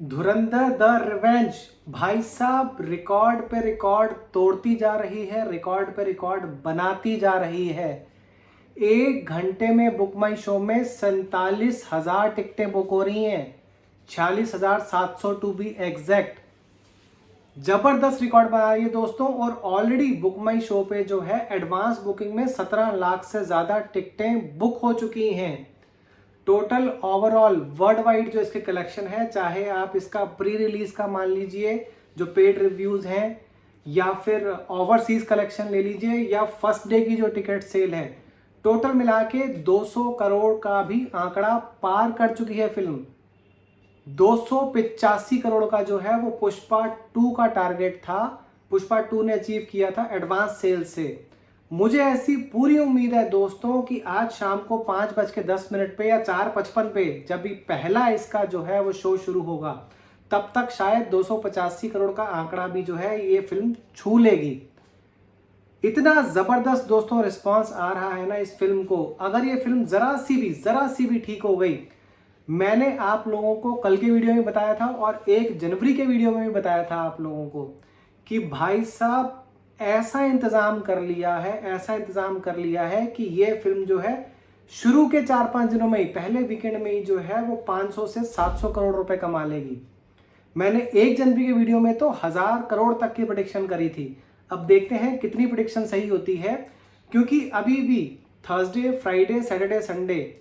Dhurandhar the revenge भाई साहब record पे रिकॉर्ड तोड़ती जा रही है, रिकॉर्ड पे रिकॉर्ड बनाती जा रही है। 1 घंटे में बुक माई शो में 47,000 टिकटें बुक हो रही हैं, 46,700 टू बी एग्जैक्ट। जबरदस्त रिकॉर्ड बना रही है दोस्तों। और ऑलरेडी बुक माई शो पे जो है एडवांस बुकिंग में 17 लाख से ज़्यादा टिकटें बुक हो चुकी हैं। टोटल ओवरऑल वर्ल्ड वाइड जो इसके कलेक्शन है, चाहे आप इसका प्री रिलीज का मान लीजिए जो पेड रिव्यूज हैं, या फिर ओवरसीज कलेक्शन ले लीजिए, या फर्स्ट डे की जो टिकट सेल है, टोटल मिला के 200 करोड़ का भी आंकड़ा पार कर चुकी है फिल्म। 285 करोड़ का जो है वो पुष्पा 2 का टारगेट था, पुष्पा 2 ने अचीव किया था एडवांस सेल से। मुझे ऐसी पूरी उम्मीद है दोस्तों कि आज शाम को 5:10 पे या 4:55 पे जब भी पहला इसका जो है वो शो शुरू होगा, तब तक शायद 285 करोड़ का आंकड़ा भी जो है ये फिल्म छू लेगी। इतना जबरदस्त दोस्तों रिस्पांस आ रहा है ना इस फिल्म को। अगर ये फिल्म जरा सी भी ठीक हो गई, मैंने आप लोगों को कल के वीडियो में बताया था और 1 जनवरी के वीडियो में भी बताया था आप लोगों को कि भाई साहब ऐसा इंतजाम कर लिया है कि ये फिल्म जो है शुरू के 4-5 दिनों में ही, पहले वीकेंड में ही जो है वो 500 से 700 करोड़ रुपए कमा लेगी। मैंने 1 जनवरी के वीडियो में तो 1000 करोड़ तक की प्रेडिक्शन करी थी। अब देखते हैं कितनी प्रेडिक्शन सही होती है, क्योंकि अभी भी थर्सडे, फ्राइडे, सैटरडे, संडे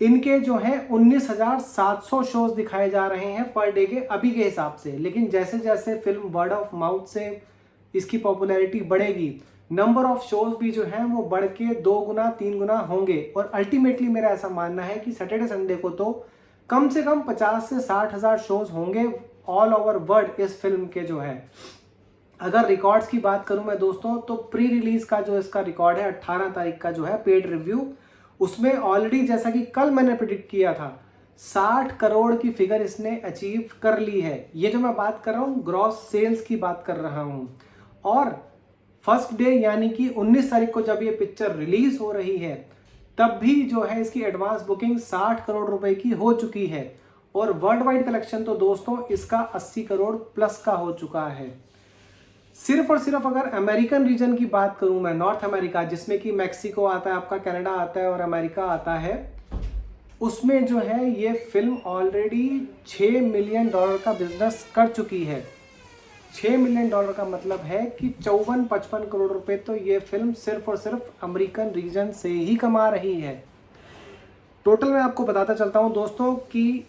इनके जो है 19,700 शोज दिखाए जा रहे हैं पर डे के अभी के हिसाब से। लेकिन जैसे जैसे फिल्म वर्ड ऑफ माउथ से इसकी पॉपुलैरिटी बढ़ेगी, नंबर ऑफ शोज भी जो है वो बढ़ के 2 गुना 3 गुना होंगे। और अल्टीमेटली मेरा ऐसा मानना है कि सैटरडे संडे को तो कम से कम 50 से 60 हजार शोज होंगे ऑल ओवर वर्ल्ड इस फिल्म के जो है। अगर रिकॉर्ड्स की बात करूं मैं दोस्तों, तो प्री रिलीज का जो इसका रिकॉर्ड है 18 तारीख का जो है पेड रिव्यू, उसमें ऑलरेडी जैसा कि कल मैंने प्रिडिक्ट किया था 60 करोड़ की फिगर इसने अचीव कर ली है। ये जो मैं बात कर रहा हूँ ग्रॉस सेल्स की बात कर रहा हूँ। और फर्स्ट डे यानी कि 19 तारीख को जब ये पिक्चर रिलीज हो रही है, तब भी जो है इसकी एडवांस बुकिंग 60 करोड़ रुपए की हो चुकी है। और वर्ल्ड वाइड कलेक्शन तो दोस्तों इसका 80 करोड़ प्लस का हो चुका है। सिर्फ और सिर्फ अगर अमेरिकन रीजन की बात करूं मैं, नॉर्थ अमेरिका जिसमें कि मैक्सिको आता है, आपका कनाडा आता है और अमेरिका आता है, उसमें जो है ये फिल्म ऑलरेडी $6 मिलियन का बिजनेस कर चुकी है। $6 मिलियन का मतलब है कि 54-55 करोड़ रुपए तो ये फिल्म सिर्फ और सिर्फ अमेरिकन रीजन से ही कमा रही है। टोटल मैं आपको बताता चलता हूं दोस्तों कि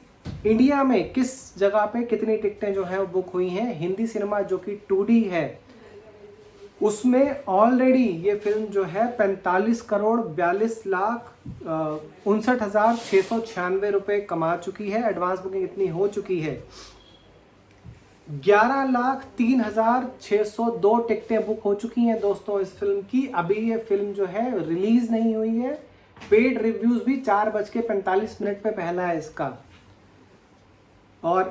इंडिया में किस जगह पे कितनी टिकटें जो है वो बुक हुई हैं। हिंदी सिनेमा जो कि 2D है, उसमें ऑलरेडी ये फिल्म जो है 45 करोड़ 42 लाख 59,696 रुपए कमा चुकी है। एडवांस बुकिंग इतनी हो चुकी है। 11,03,602 टिकटें बुक हो चुकी हैं दोस्तों इस फिल्म की। अभी ये फिल्म जो है रिलीज नहीं हुई है। पेड रिव्यूज भी 4:45 पे पहला है इसका। और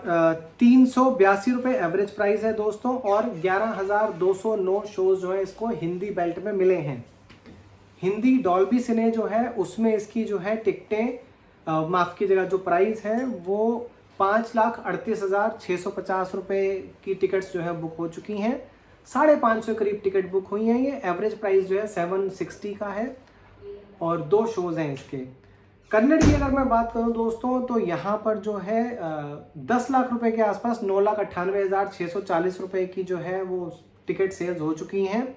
382 रुपये एवरेज प्राइस है दोस्तों। और 11,209 शोज जो है इसको हिंदी बेल्ट में मिले हैं। हिंदी डॉल्बी सिने जो है उसमें इसकी जो है टिकटें माफ़ कीजिएगा जो प्राइस है वो 5,38,650 रुपये की टिकट्स जो है बुक हो चुकी हैं। 550 करीब टिकट बुक हुई हैं। ये एवरेज प्राइस जो है 760 का है और 2 शोज़ हैं इसके। कन्नड़ की अगर मैं बात करूं दोस्तों, तो यहाँ पर जो है 10 लाख रुपए के आसपास 9,98,640 रुपए की जो है वो टिकट सेल्स हो चुकी हैं।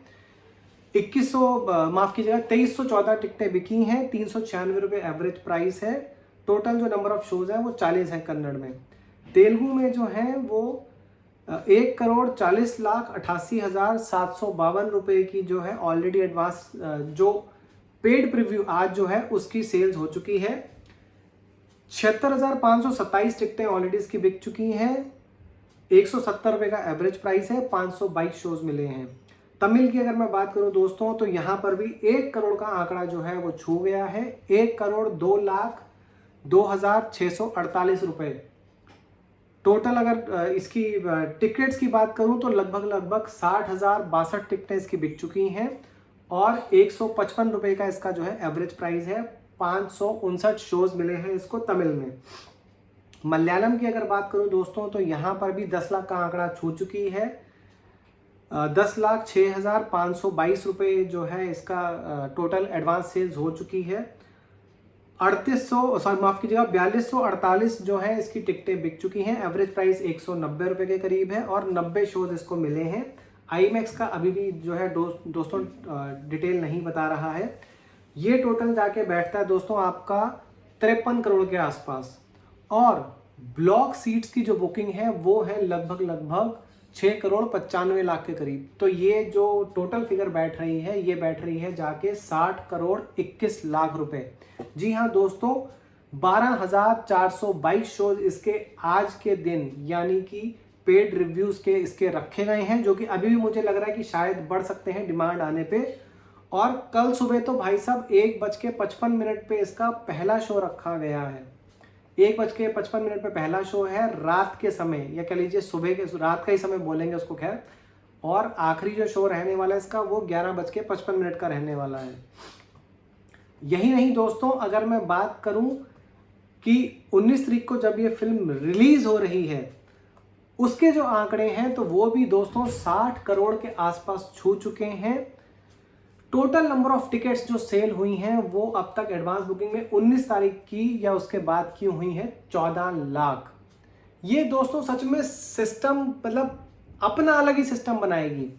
2314 टिकटें बिकी हैं। 396 रुपये एवरेज प्राइस है। टोटल जो नंबर ऑफ शोज है वो 40 है कन्नड़ में। तेलुगु में जो है वो 1,40,88,752 रुपये की जो है ऑलरेडी एडवांस जो पेड प्रीव्यू आज जो है उसकी सेल्स हो चुकी है। 76,527 टिकटें ऑलरेडी इसकी बिक चुकी हैं। 170 रुपये का एवरेज प्राइस है। 522 शोज मिले हैं। तमिल की अगर मैं बात करूं दोस्तों, तो यहाँ पर भी 1 करोड़ का आंकड़ा जो है वो छू गया है। 1,02,02,648 रुपये टोटल। अगर इसकी टिकट्स की बात करूं तो लगभग 60,062 टिकटें इसकी बिक चुकी हैं और 155 रुपये का इसका जो है एवरेज प्राइस है। 559 शोज मिले हैं इसको तमिल में। मलयालम की अगर बात करूं दोस्तों तो यहाँ पर भी 10 लाख का आंकड़ा छू चुकी है। 10,06,522 रुपये जो है इसका टोटल एडवांस सेल्स हो चुकी है। 4248 जो है इसकी टिकटें बिक चुकी हैं। एवरेज प्राइस 190 रुपये के करीब है और 90 शोज इसको मिले हैं। आईमैक्स का अभी भी जो है दोस्तों डिटेल नहीं बता रहा है। ये टोटल जाके बैठता है दोस्तों आपका 53 करोड़ के आसपास। और ब्लॉक सीट्स की जो बुकिंग है वो है लगभग 6 करोड़ 95 लाख के करीब। तो ये जो टोटल फिगर बैठ रही है ये बैठ रही है जाके 60 करोड़ 21 लाख रुपए। जी हाँ दोस्तों, 12,422 शोज इसके आज के दिन यानी कि पेड रिव्यूज के इसके रखे गए हैं, जो कि अभी भी मुझे लग रहा है कि शायद बढ़ सकते हैं डिमांड आने पे। और कल सुबह तो भाई साहब 1:55 पे इसका पहला शो रखा गया है। 1:55 पे पहला शो है रात के समय, या कह लीजिए सुबह के, रात का ही समय बोलेंगे उसको खैर। और आखिरी जो शो रहने वाला है इसका वो 11:55 का रहने वाला है। यही नहीं दोस्तों, अगर मैं बात करूं कि 19 तारीख को जब ये फिल्म रिलीज हो रही है उसके जो आंकड़े हैं तो वो भी दोस्तों 60 करोड़ के आसपास छू चुके हैं। टोटल नंबर ऑफ टिकट्स जो सेल हुई हैं वो अब तक एडवांस बुकिंग में 19 तारीख की या उसके बाद की हुई है 14 लाख। ये दोस्तों सच में सिस्टम मतलब अपना अलग ही सिस्टम बनाएगी।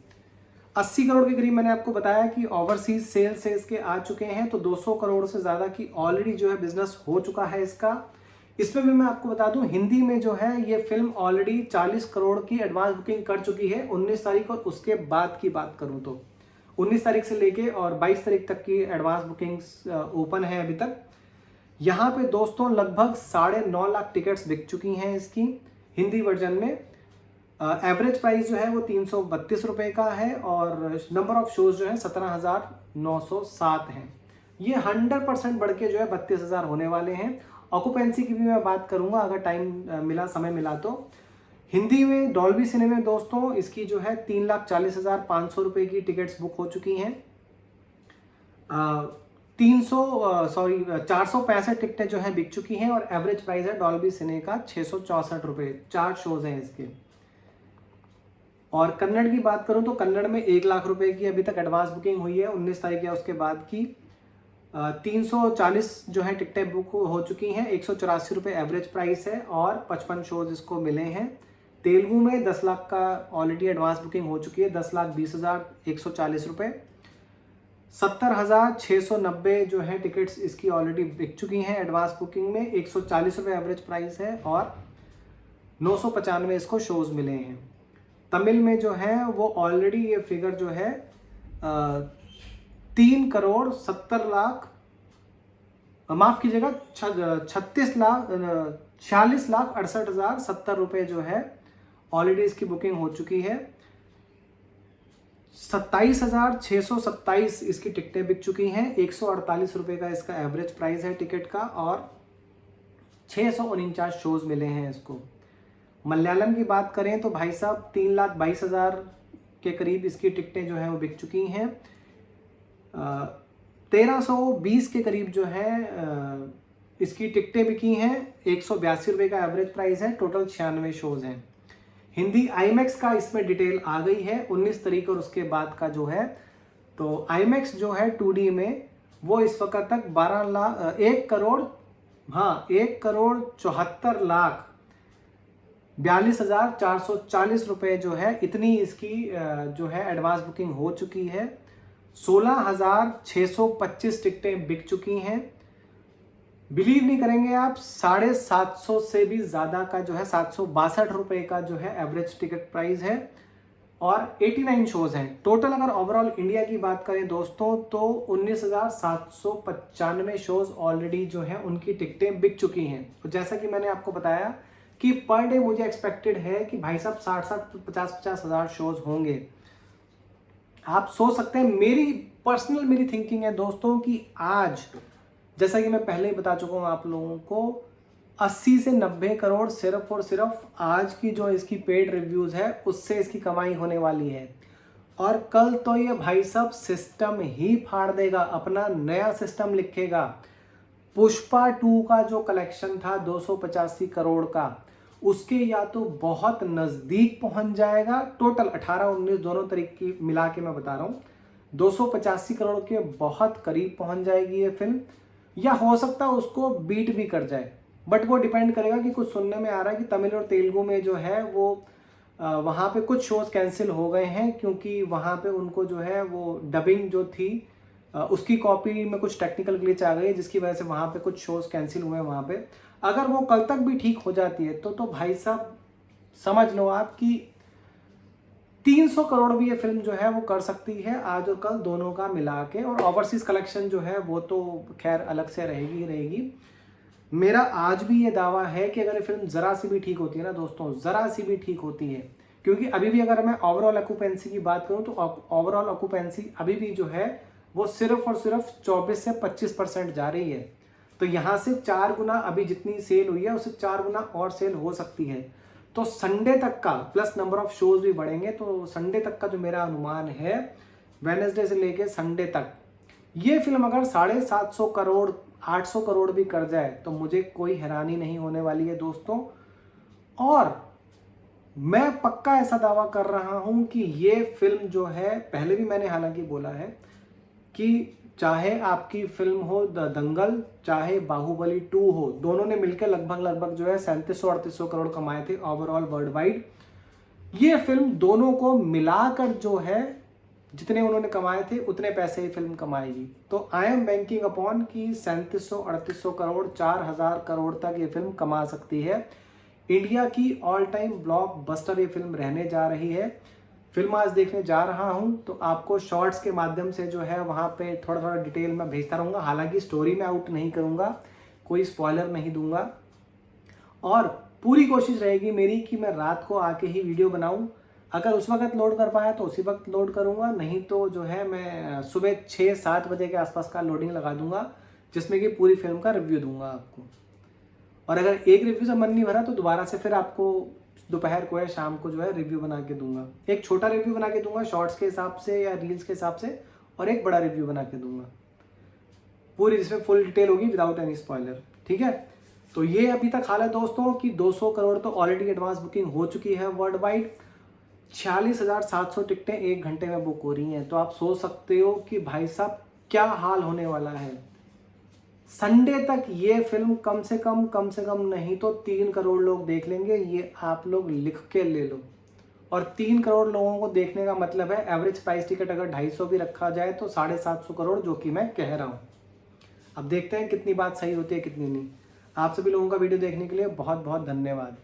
80 करोड़ के करीब मैंने आपको बताया कि ओवरसीज सेल से इसके आ चुके हैं, तो 200 करोड़ से ज़्यादा की ऑलरेडी जो है बिजनेस हो चुका है इसका। इसमें भी मैं आपको बता दूं, हिंदी में जो है ये फिल्म ऑलरेडी 40 करोड़ की एडवांस बुकिंग कर चुकी है 19 तारीख। और उसके बाद की बात करूं तो 19 तारीख से लेके और 22 तारीख तक की एडवांस बुकिंग्स ओपन है अभी तक। यहाँ पे दोस्तों लगभग 9.5 लाख टिकट्स बिक चुकी हैं इसकी हिंदी वर्जन में। एवरेज प्राइस जो है वो 332 रुपये का है और नंबर ऑफ शोज जो है 17,907 हैं। ये 100% बढ़ के जो है 32,000 होने वाले हैं। ऑक्यूपेंसी की भी मैं बात करूंगा अगर समय मिला तो। हिंदी में डॉल्बी सिनेमा दोस्तों इसकी जो है 3,40,500 रुपये की टिकट्स बुक हो चुकी हैं। 465 टिकटें जो है बिक चुकी हैं और एवरेज प्राइस है डॉल्बी सिने का 664 रुपये। 4 शोज हैं इसके। और कन्नड़ की बात करूं तो कन्नड़ में 1 लाख रुपए की अभी तक एडवांस बुकिंग हुई है 19 तारीख या उसके बाद की। 340 जो है टिकटें बुक हो चुकी हैं। 184 रुपये एवरेज प्राइस है और 55 शोज इसको मिले हैं। तेलुगु में 10 लाख का ऑलरेडी एडवांस बुकिंग हो चुकी है, 10,20,140 रुपये। 70,690 जो है टिकट्स इसकी ऑलरेडी बिक चुकी हैं एडवांस बुकिंग में। 140 रुपये एवरेज प्राइस है और 995 इसको शोज मिले हैं। तमिल में जो है वो ऑलरेडी ये फिगर जो है 3 करोड़ 70 लाख, माफ कीजिएगा 46,68,70 रुपये जो है ऑलरेडी इसकी बुकिंग हो चुकी है। 27,627 इसकी टिकटें बिक चुकी हैं। 148 रुपये का इसका एवरेज प्राइस है टिकट का और 649 शोज मिले हैं इसको। मलयालम की बात करें तो भाई साहब 3,22,000 के करीब इसकी टिकटें जो हैं वो बिक चुकी हैं। 1320 के करीब जो है इसकी टिकटें बिकी हैं। 182 रुपये का एवरेज प्राइस है। टोटल 96 शोज हैं। हिंदी आईमैक्स का इसमें डिटेल आ गई है 19 तारीख और उसके बाद का जो है। तो आईमैक्स जो है 2D में वो इस वक्त तक 1 करोड़ 74 लाख 42,440 रुपये जो है इतनी इसकी जो है एडवांस बुकिंग हो चुकी है। 16,625 टिकटें बिक चुकी हैं। बिलीव नहीं करेंगे आप, 750 से भी ज़्यादा का जो है 762 रुपये का जो है एवरेज टिकट प्राइस है और 89 शोज हैं टोटल। अगर ओवरऑल इंडिया की बात करें दोस्तों तो 19,795 शोज ऑलरेडी जो है उनकी टिकटें बिक चुकी हैं। तो जैसा कि मैंने आपको बताया कि पर डे मुझे एक्सपेक्टेड है कि भाई साहब 60-60 50-50 हज़ार शोज होंगे। आप सोच सकते हैं मेरी थिंकिंग है दोस्तों कि आज, जैसा कि मैं पहले ही बता चुका हूँ आप लोगों को, 80 से 90 करोड़ सिर्फ और सिर्फ आज की जो इसकी पेड रिव्यूज है उससे इसकी कमाई होने वाली है। और कल तो ये भाई साहब सिस्टम ही फाड़ देगा, अपना नया सिस्टम लिखेगा। पुष्पा 2 का जो कलेक्शन था 285 करोड़ का, उसके या तो बहुत नज़दीक पहुंच जाएगा, टोटल 18-19 दोनों तरीके मिला के मैं बता रहा हूँ, 285 करोड़ के बहुत करीब पहुंच जाएगी ये फिल्म, या हो सकता है उसको बीट भी कर जाए। बट वो डिपेंड करेगा कि कुछ सुनने में आ रहा है कि तमिल और तेलुगु में जो है वो वहाँ पे कुछ शोज़ कैंसिल हो गए हैं, क्योंकि वहाँ पे उनको जो है वो डबिंग जो थी उसकी कॉपी में कुछ टेक्निकल ग्लिच आ गई है, जिसकी वजह से वहाँ पे कुछ शोज़ कैंसिल हुए हैं वहाँ पे। अगर वो कल तक भी ठीक हो जाती है तो भाई साहब समझ लो आप कि 300 करोड़ भी ये फिल्म जो है वो कर सकती है आज और कल दोनों का मिला के। और ओवरसीज कलेक्शन जो है वो तो खैर अलग से रहेगी ही रहेगी। मेरा आज भी ये दावा है कि अगर ये फिल्म ज़रा सी भी ठीक होती है ना दोस्तों, ज़रा सी भी ठीक होती है, क्योंकि अभी भी अगर मैं ओवरऑल ऑक्यूपेंसी की बात करूँ तो ओवरऑल ऑक्यूपेंसी अभी भी जो है वो सिर्फ और सिर्फ 24 से 25% जा रही है। तो यहाँ से 4 गुना अभी जितनी सेल हुई है उससे 4 गुना और सेल हो सकती है। तो संडे तक का प्लस नंबर ऑफ शोज भी बढ़ेंगे, तो संडे तक का जो मेरा अनुमान है, वेडनेसडे से लेके संडे तक, ये फिल्म अगर 750 करोड़ 800 करोड़ भी कर जाए तो मुझे कोई हैरानी नहीं होने वाली है दोस्तों। और मैं पक्का ऐसा दावा कर रहा हूं कि ये फिल्म जो है, पहले भी मैंने हालांकि बोला है कि चाहे आपकी फिल्म हो दंगल, चाहे बाहुबली 2 हो, दोनों ने मिलकर लगभग जो है 3700-3800 करोड़ कमाए थे ओवरऑल वर्ल्ड वाइड। ये फिल्म दोनों को मिलाकर जो है जितने उन्होंने कमाए थे उतने पैसे ही फिल्म कमाएगी। तो आई एम बैंकिंग अपॉन कि 3700-3800 करोड़ 4000 करोड़ तक ये फिल्म कमा सकती है। इंडिया की ऑल टाइम ब्लॉकबस्टर ये फिल्म रहने जा रही है। फिल्म आज देखने जा रहा हूं तो आपको शॉर्ट्स के माध्यम से जो है वहां पे थोड़ा थोड़ा डिटेल में भेजता रहूंगा। हालांकि स्टोरी में आउट नहीं करूंगा, कोई स्पॉइलर नहीं दूंगा, और पूरी कोशिश रहेगी मेरी कि मैं रात को आके ही वीडियो बनाऊं। अगर उस वक्त लोड कर पाया तो उसी वक्त लोड करूंगा, नहीं तो जो है मैं सुबह 6-7 बजे के आसपास का लोडिंग लगा दूंगा, जिसमें कि पूरी फिल्म का रिव्यू दूंगा आपको। और अगर एक रिव्यू से मन नहीं भरा तो दोबारा से फिर आपको दोपहर को या शाम को जो है रिव्यू बना के दूंगा। एक छोटा रिव्यू बना के दूंगा शॉर्ट्स के हिसाब से या रील्स के हिसाब से, और एक बड़ा रिव्यू बना के दूंगा पूरी, जिसमें फुल डिटेल होगी विदाउट एनी स्पॉइलर। ठीक है, तो ये अभी तक हाल है दोस्तों कि 200 करोड़ तो ऑलरेडी एडवांस बुकिंग हो चुकी है वर्ल्ड वाइड। 46,700 टिकटें 1 घंटे में बुक हो रही हैं। तो आप सोच सकते हो कि भाई साहब क्या हाल होने वाला है। संडे तक ये फिल्म कम से कम नहीं तो 3 करोड़ लोग देख लेंगे, ये आप लोग लिख के ले लो। और 3 करोड़ लोगों को देखने का मतलब है एवरेज प्राइस टिकट अगर 250 भी रखा जाए तो 750 करोड़, जो कि मैं कह रहा हूँ। अब देखते हैं कितनी बात सही होती है कितनी नहीं। आप सभी लोगों का वीडियो देखने के लिए बहुत बहुत धन्यवाद।